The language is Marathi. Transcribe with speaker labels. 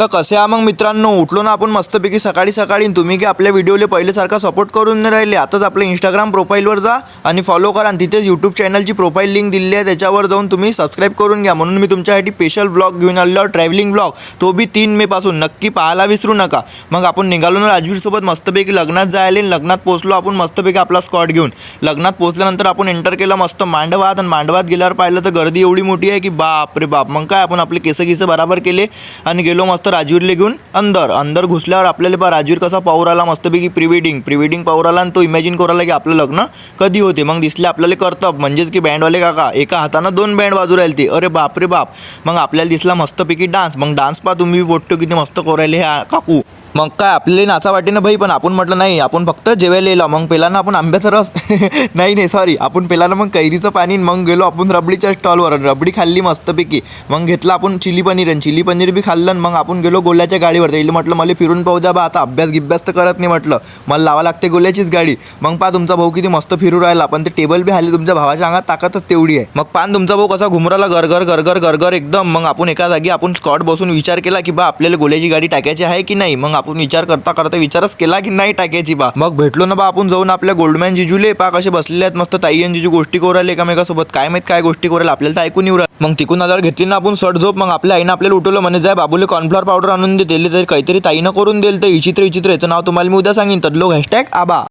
Speaker 1: तर कसे मग मित्रांनो, उठलो ना आपण मस्तपैकी सकाळी सकाळी. तुम्ही की आपल्या व्हिडिओले पहिलेसारखा सपोर्ट करून नाही राहिले. आताच आपल्या इंस्टाग्राम प्रोफाईलवर जा आणि फॉलो करा आणि तिथेच यूट्यूब चॅनलची प्रोफाईल लिंक दिली आहे, त्याच्यावर जाऊन तुम्ही सबस्क्राईब करून घ्या. म्हणून मी तुमच्यासाठी स्पेशल ब्लॉग घेऊन आलो, ट्रॅव्हलिंग ब्लॉग, तो बी 3 मे पासून. नक्की पाहायला विसरू नका. मग आपण निघालो ना राजवीरसोबत मस्तपैकी लग्नात जायला. लग्नात पोहोचलो आपण मस्तपैकी आपला स्कॉट घेऊन. लग्नात पोहोचल्यानंतर आपण एंटर केलं मस्त मांडवात. आणि मांडवात गेल्यावर पाहिलं तर गर्दी एवढी मोठी आहे की बाप रे बाप. मग काय आपण आपले केस बराबर केले आणि गेलो मस्त राजवीरले घेऊन अंदर घुसल्यावर आपल्याला बा राजवीर कसा पाहू राहिला मस्तपैकी प्री वेडिंग पाहू राहिला. आणि तो इमॅजिन करू राहिला की आपलं लग्न कधी होते. मग दिसले आपल्याला कर्तब, म्हणजेच की बँडवाले काका एका हातानं 2 बँड वाजू राहिले ते. अरे बाप रे बाप. मग आपल्याला दिसला मस्तपैकी डान्स. मग डान्स पहा तुम्ही बोटतो किती मस्त करू राहिले हे काकू. मग काय आपल्याला नाचा वाटे ना भाई, पण आपण म्हटलं नाही, आपण फक्त जेवायला येलो. मग पेला ना आपण आंब्याचा रस नाही सॉरी, आपण पेला ना मग कैरीचं पाणी. मग गेलो आपण रबडीच्या स्टॉलवर, रबडी खाल्ली मस्तपैकी. मग घेतला आपण चिली पनीर बी खाल्लं. मग आपण गेलो गोल्याच्या गाडीवर. त्याला म्हटलं मला फिरून पाहू द्या बा, आता अभ्यास तर करत नाही म्हटलं, मला लावा लागते गोल्याचीच गाडी. मग पहा तुमचा भाऊ किती मस्त फिरू राहिला, पण ते टेबल बी हल्ले. तुमच्या भावाच्या अंगात ताकदच तेवढी आहे. मग पान तुमचा भाऊ कसा घुमराला गरगर एकदम. मग आपण एका जागी आपण स्कॉट बसून विचार केला की बा आपल्याला गोल्याची गाडी टाकायची आहे की नाही. मग आपण विचार करता विचारच केला की नाही टाकायची बा. मग भेटलो ना बा आपण जाऊन आपल्या गोल्डमॅन जिजूले. पा कसे बसलेले आहेत मस्त ताई आणि जिजू गोष्टी करू राहिले एकामेकासोबत. काय माहित काय गोष्टी करू आपल्याला तर ऐकून येऊ राहिलं. मग तिकून आल्यावर घेतली ना आपण सट झोप. मग आपल्या आईनं आपल्याला उठवलं, म्हणे जाय बाबूले कॉर्नफ्लॉवर पावडर आणून दे. तरी काहीतरी ताईनं करून देईल. तर विचित्र याचं नाव तुम्हाला मी उद्या सांगेन. तदलोक # आबा.